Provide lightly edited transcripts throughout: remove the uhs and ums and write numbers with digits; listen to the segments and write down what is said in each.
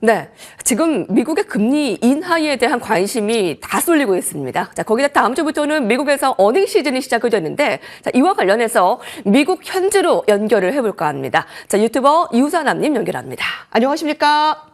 네, 지금 미국의 금리 인하에 대한 관심이 다 쏠리고 있습니다. 자, 거기다 다음 주부터는 미국에서 어닝 시즌이 시작이 되는데, 자, 이와 관련해서 미국 현지로 연결을 해볼까 합니다. 자, 유튜버 이우사남님 연결합니다. 안녕하십니까?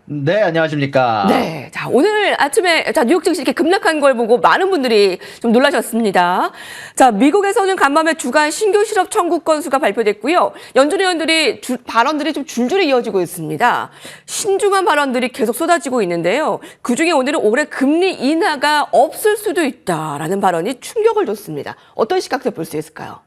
네, 안녕하십니까. 네, 자, 오늘 아침에 뉴욕 증시 이렇게 급락한 걸 보고 많은 분들이 좀 놀라셨습니다. 자, 미국에서는 간밤에 주간 신규 실업 청구 건수가 발표됐고요. 연준 의원들이 발언들이 좀 줄줄이 이어지고 있습니다. 신중한 발언들이 계속 쏟아지고 있는데요. 그중에 오늘은 올해 금리 인하가 없을 수도 있다라는 발언이 충격을 줬습니다. 어떤 시각에서 볼 수 있을까요?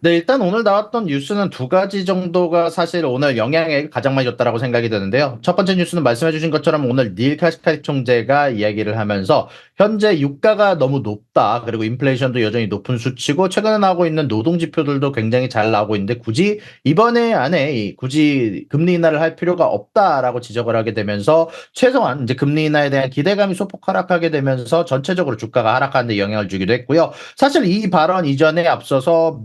네, 일단 오늘 나왔던 뉴스는 두 가지 정도가 사실 오늘 영향을 가장 많이 줬다라고 생각이 드는데요. 첫 번째 뉴스는 말씀해 주신 것처럼 오늘 닐 카시카리 총재가 이야기를 하면서 현재 유가가 너무 높다. 그리고 인플레이션도 여전히 높은 수치고 최근에 나오고 있는 노동 지표들도 굉장히 잘 나오고 있는데 굳이 이번에 안에 굳이 금리 인하를 할 필요가 없다라고 지적을 하게 되면서 최소한 이제 금리 인하에 대한 기대감이 소폭 하락하게 되면서 전체적으로 주가가 하락하는 데 영향을 주기도 했고요. 사실 이 발언 이전에 앞서서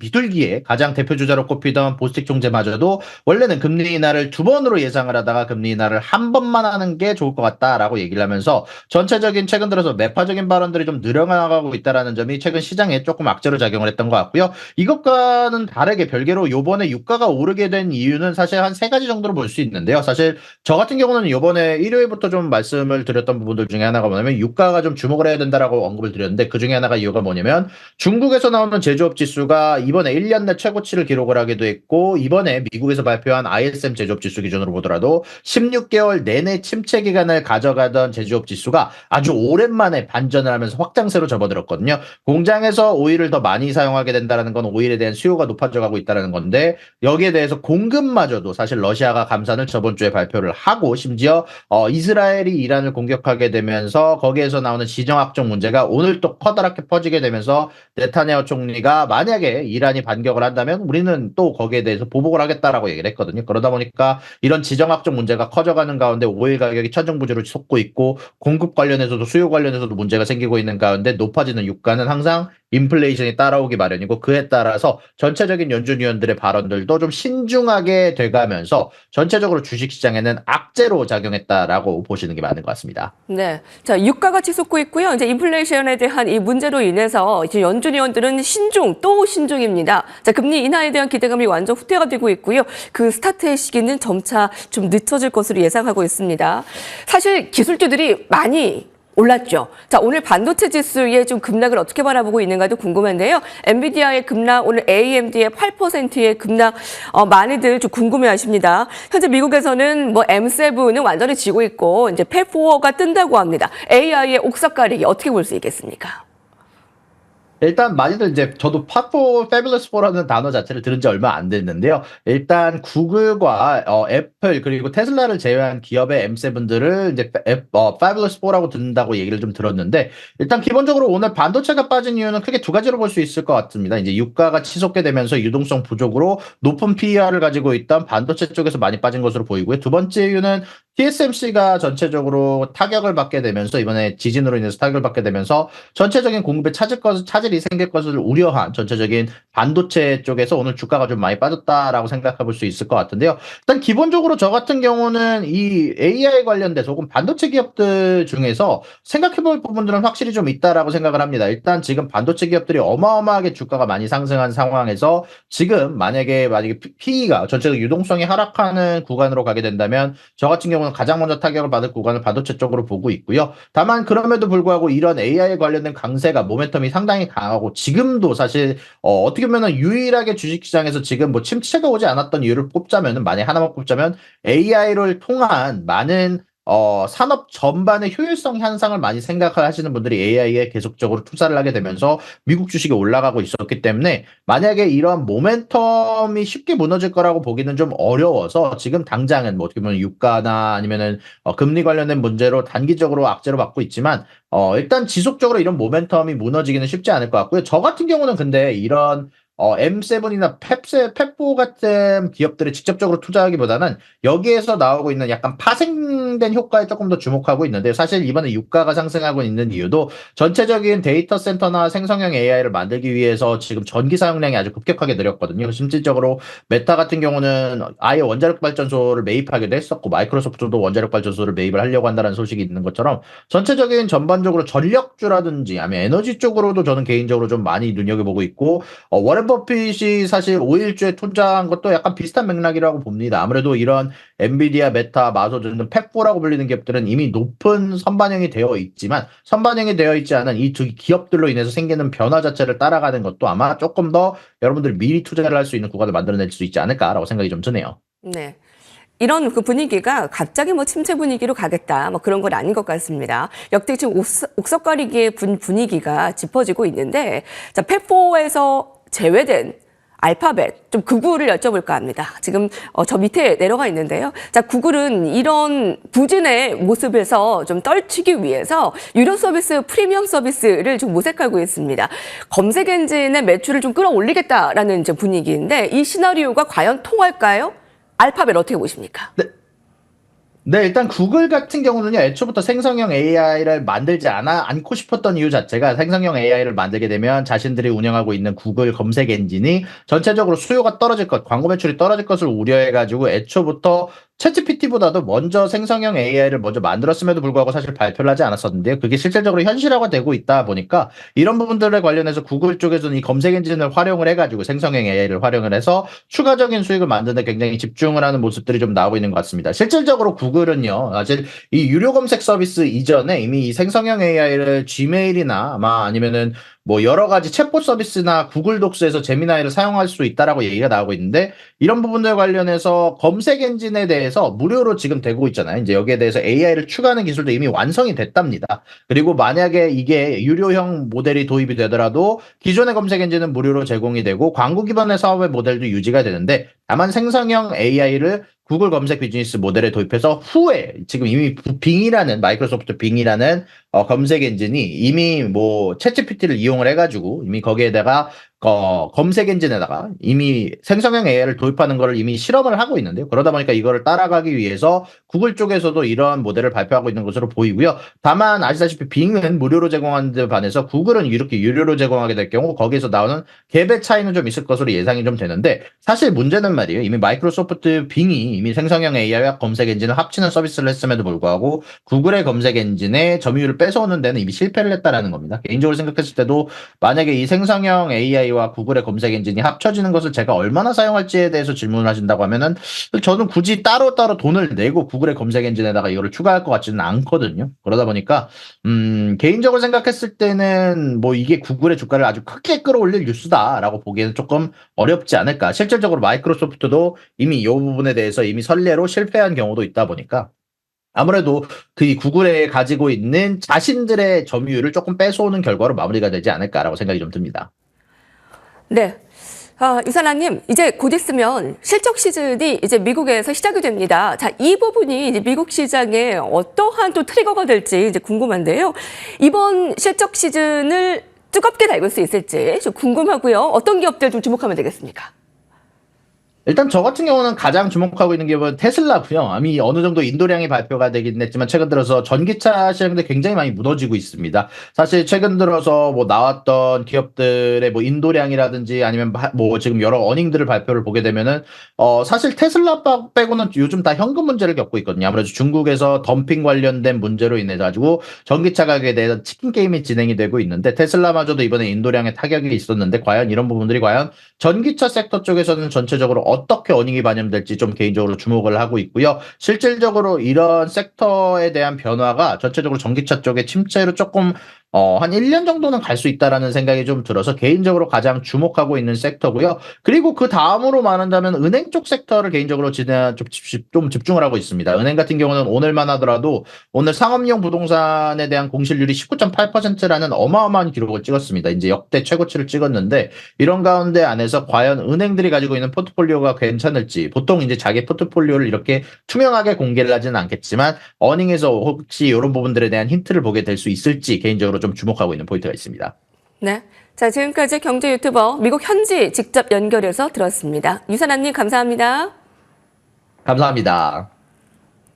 비둘기의 가장 대표 주자로 꼽히던 보스틱 총재마저도 원래는 금리 인하를 두 번으로 예상을 하다가 금리 인하를 한 번만 하는 게 좋을 것 같다라고 얘기를 하면서 전체적인 최근 들어서 매파적인 발언들이 좀 늘어나가고 있다는 점이 최근 시장에 조금 악재로 작용을 했던 것 같고요. 이것과는 다르게 별개로 요번에 유가가 오르게 된 이유는 사실 한 세 가지 정도로 볼 수 있는데요. 사실 저 같은 경우는 요번에 일요일부터 좀 말씀을 드렸던 부분들 중에 하나가 뭐냐면 유가가 좀 주목을 해야 된다라고 언급을 드렸는데 그 중에 하나가 이유가 뭐냐면 중국에서 나오는 제조업 지수가 이번에 1년 내 최고치를 기록을 하기도 했고 이번에 미국에서 발표한 ISM 제조업 지수 기준으로 보더라도 16개월 내내 침체 기간을 가져가던 제조업 지수가 아주 오랜만에 반전을 하면서 확장세로 접어들었거든요. 공장에서 오일을 더 많이 사용하게 된다는 건 오일에 대한 수요가 높아져 가고 있다는 건데 여기에 대해서 공급마저도 사실 러시아가 감산을 저번 주에 발표를 하고 심지어 이스라엘이 이란을 공격하게 되면서 거기에서 나오는 지정학적 문제가 오늘 또 커다랗게 퍼지게 되면서 네타냐후 총리가 만약에 이란이 반격을 한다면 우리는 또 거기에 대해서 보복을 하겠다라고 얘기를 했거든요. 그러다 보니까 이런 지정학적 문제가 커져가는 가운데 오일 가격이 천정부지로 솟고 있고 공급 관련해서도 수요 관련해서도 문제가 생기고 있는 가운데 높아지는 유가는 항상 인플레이션이 따라오기 마련이고 그에 따라서 전체적인 연준 위원들의 발언들도 좀 신중하게 돼가면서 전체적으로 주식시장에는 악재로 작용했다라고 보시는 게 맞는 것 같습니다. 네. 자, 유가가 치솟고 있고요. 이제 인플레이션에 대한 이 문제로 인해서 이제 연준 위원들은 또 신중입니다. 자, 금리 인하에 대한 기대감이 완전 후퇴가 되고 있고요. 그 스타트의 시기는 점차 좀 늦춰질 것으로 예상하고 있습니다. 사실 기술주들이 많이 올랐죠. 자, 오늘 반도체 지수의 좀 급락을 어떻게 바라보고 있는가도 궁금한데요. 엔비디아의 급락, 오늘 AMD의 8%의 급락, 많이들 좀 궁금해 하십니다. 현재 미국에서는 뭐 M7은 완전히 지고 있고, 이제 펫4가 뜬다고 합니다. AI의 옥석 가리기 어떻게 볼 수 있겠습니까? 일단 많이들 이제 저도 팟4 Fabulous 4라는 단어 자체를 들은 지 얼마 안 됐는데요. 일단 구글과 애플 그리고 테슬라를 제외한 기업의 M7들을 이제 Fabulous 4라고 듣는다고 얘기를 좀 들었는데 일단 기본적으로 오늘 반도체가 빠진 이유는 크게 두 가지로 볼 수 있을 것 같습니다. 이제 유가가 치솟게 되면서 유동성 부족으로 높은 PER을 가지고 있던 반도체 쪽에서 많이 빠진 것으로 보이고요. 두 번째 이유는 TSMC가 전체적으로 타격을 받게 되면서 이번에 지진으로 인해서 타격을 받게 되면서 전체적인 공급에 차질이 생길 것을 우려한 전체적인 반도체 쪽에서 오늘 주가가 좀 많이 빠졌다라고 생각해 볼 수 있을 것 같은데요. 일단 기본적으로 저 같은 경우는 이 AI 관련돼서 혹은 반도체 기업들 중에서 생각해 볼 부분들은 확실히 좀 있다라고 생각을 합니다. 일단 지금 반도체 기업들이 어마어마하게 주가가 많이 상승한 상황에서 지금 만약에 PE가 전체적 유동성이 하락하는 구간으로 가게 된다면 저 같은 경우는 가장 먼저 타격을 받을 구간을 반도체 쪽으로 보고 있고요. 다만 그럼에도 불구하고 이런 AI 관련된 강세가 모멘텀이 상당히 강하고 지금도 사실 어떻게 보면 유일하게 주식시장에서 지금 뭐 침체가 오지 않았던 이유를 꼽자면은 만약 하나만 꼽자면 AI를 통한 많은 산업 전반의 효율성 향상을 많이 생각을 하시는 분들이 AI에 계속적으로 투자를 하게 되면서 미국 주식이 올라가고 있었기 때문에 만약에 이러한 모멘텀이 쉽게 무너질 거라고 보기는 좀 어려워서 지금 당장은 뭐 어떻게 보면 유가나 아니면은 금리 관련된 문제로 단기적으로 악재로 받고 있지만 일단 지속적으로 이런 모멘텀이 무너지기는 쉽지 않을 것 같고요. 저 같은 경우는 근데 이런 M7이나 펩4 같은 기업들에 직접적으로 투자하기보다는 여기에서 나오고 있는 약간 파생된 효과에 조금 더 주목하고 있는데 사실 이번에 유가가 상승하고 있는 이유도 전체적인 데이터 센터나 생성형 AI를 만들기 위해서 지금 전기 사용량이 아주 급격하게 늘었거든요. 실질적으로 메타 같은 경우는 아예 원자력 발전소를 매입하기도 했었고 마이크로소프트도 원자력 발전소를 매입을 하려고 한다는 소식이 있는 것처럼 전체적인 전반적으로 전력주라든지 아니면 에너지 쪽으로도 저는 개인적으로 좀 많이 눈여겨보고 있고 워렌 버핏이 사실 오일주에 투자한 것도 약간 비슷한 맥락이라고 봅니다. 아무래도 이런 엔비디아, 메타, 마소 등등 펩4라고 불리는 기업들은 이미 높은 선반영이 되어 있지만 선반영이 되어 있지 않은 이 두 기업들로 인해서 생기는 변화 자체를 따라가는 것도 아마 조금 더 여러분들이 미리 투자를 할 수 있는 구간을 만들어낼 수 있지 않을까라고 생각이 좀 드네요. 네. 이런 그 분위기가 갑자기 뭐 침체 분위기로 가겠다, 뭐 그런 건 아닌 것 같습니다. 역대 지금 옥석가리기의 분위기가 짚어지고 있는데, 자, 펩4에서 제외된 알파벳, 좀 구글을 여쭤볼까 합니다. 지금 저 밑에 내려가 있는데요. 자, 구글은 이런 부진의 모습에서 좀 떨치기 위해서 유료 서비스, 프리미엄 서비스를 좀 모색하고 있습니다. 검색 엔진의 매출을 좀 끌어올리겠다라는 이제 분위기인데 이 시나리오가 과연 통할까요? 알파벳 어떻게 보십니까? 네, 일단 구글 같은 경우는요, 애초부터 생성형 AI를 만들지 않고 싶었던 이유 자체가 생성형 AI를 만들게 되면 자신들이 운영하고 있는 구글 검색 엔진이 전체적으로 수요가 떨어질 것, 광고 매출이 떨어질 것을 우려해가지고 애초부터 챗GPT보다도 먼저 생성형 AI를 먼저 만들었음에도 불구하고 사실 발표를 하지 않았었는데요. 그게 실질적으로 현실화가 되고 있다 보니까 이런 부분들에 관련해서 구글 쪽에서는 이 검색 엔진을 활용을 해가지고 생성형 AI를 활용을 해서 추가적인 수익을 만드는 데 굉장히 집중을 하는 모습들이 좀 나오고 있는 것 같습니다. 실질적으로 구글은요, 사실 이 유료 검색 서비스 이전에 이미 이 생성형 AI를 지메일이나 아마 아니면은 뭐 여러 가지 챗봇 서비스나 구글 독스에서 제미나이를 사용할 수 있다라고 얘기가 나오고 있는데 이런 부분들 관련해서 검색 엔진에 대해서 무료로 지금 되고 있잖아요. 이제 여기에 대해서 AI를 추가하는 기술도 이미 완성이 됐답니다. 그리고 만약에 이게 유료형 모델이 도입이 되더라도 기존의 검색 엔진은 무료로 제공이 되고 광고 기반의 사업의 모델도 유지가 되는데 다만 생성형 AI를 구글 검색 비즈니스 모델에 도입해서 후에 지금 이미 빙이라는 마이크로소프트 빙이라는 검색 엔진이 이미 뭐 챗GPT를 이용을 해가지고 이미 거기에다가 검색 엔진에다가 이미 생성형 AI를 도입하는 거를 이미 실험을 하고 있는데요. 그러다 보니까 이거를 따라가기 위해서 구글 쪽에서도 이러한 모델을 발표하고 있는 것으로 보이고요. 다만 아시다시피 빙은 무료로 제공하는 데 반해서 구글은 이렇게 유료로 제공하게 될 경우 거기에서 나오는 갭의 차이는 좀 있을 것으로 예상이 좀 되는데 사실 문제는 말이에요. 이미 마이크로소프트 빙이 이미 생성형 AI와 검색 엔진을 합치는 서비스를 했음에도 불구하고 구글의 검색 엔진의 점유율을 뺏어오는 데는 이미 실패를 했다라는 겁니다. 개인적으로 생각했을 때도 만약에 이 생성형 AI와 구글의 검색 엔진이 합쳐지는 것을 제가 얼마나 사용할지에 대해서 질문을 하신다고 하면은 저는 굳이 따로따로 돈을 내고 구글의 검색 엔진에다가 이거를 추가할 것 같지는 않거든요. 그러다 보니까 개인적으로 생각했을 때는 뭐 이게 구글의 주가를 아주 크게 끌어올릴 뉴스다라고 보기에는 조금 어렵지 않을까. 실질적으로 마이크로소프트도 이미 이 부분에 대해서 이미 선례로 실패한 경우도 있다 보니까 아무래도 그 구글에 가지고 있는 자신들의 점유율을 조금 뺏어오는 결과로 마무리가 되지 않을까라고 생각이 좀 듭니다. 네. 이사장님, 이제 곧 있으면 실적 시즌이 이제 미국에서 시작이 됩니다. 자, 이 부분이 이제 미국 시장에 어떠한 또 트리거가 될지 이제 궁금한데요. 이번 실적 시즌을 뜨겁게 달굴 수 있을지 좀 궁금하고요. 어떤 기업들 좀 주목하면 되겠습니까? 일단 저 같은 경우는 가장 주목하고 있는 기업은 테슬라고요. 이미 어느 정도 인도량이 발표가 되긴 했지만 최근 들어서 전기차 시장도 굉장히 많이 무너지고 있습니다. 사실 최근 들어서 뭐 나왔던 기업들의 뭐 인도량이라든지 아니면 뭐 지금 여러 어닝들을 발표를 보게 되면은 사실 테슬라 빼고는 요즘 다 현금 문제를 겪고 있거든요. 아무래도 중국에서 덤핑 관련된 문제로 인해 가지고 전기차 가격에 대해서 치킨 게임이 진행이 되고 있는데 테슬라마저도 이번에 인도량에 타격이 있었는데 과연 이런 부분들이 과연 전기차 섹터 쪽에서는 전체적으로 어떻게 어닝이 반영될지 좀 개인적으로 주목을 하고 있고요. 실질적으로 이런 섹터에 대한 변화가 전체적으로 전기차 쪽의 침체로 조금 한 1년 정도는 갈 수 있다라는 생각이 좀 들어서 개인적으로 가장 주목하고 있는 섹터고요. 그리고 그 다음으로 말한다면 은행 쪽 섹터를 개인적으로 좀 집중을 하고 있습니다. 은행 같은 경우는 오늘만 하더라도 오늘 상업용 부동산에 대한 공실률이 19.8%라는 어마어마한 기록을 찍었습니다. 이제 역대 최고치를 찍었는데 이런 가운데 안에서 과연 은행들이 가지고 있는 포트폴리오가 괜찮을지 보통 이제 자기 포트폴리오를 이렇게 투명하게 공개를 하지는 않겠지만 어닝에서 혹시 이런 부분들에 대한 힌트를 보게 될 수 있을지 개인적으로 좀 주목하고 있는 포인트가 있습니다. 네. 자, 지금까지 경제 유튜버 미국 현지 직접 연결해서 들었습니다. 유선아님 감사합니다. 감사합니다.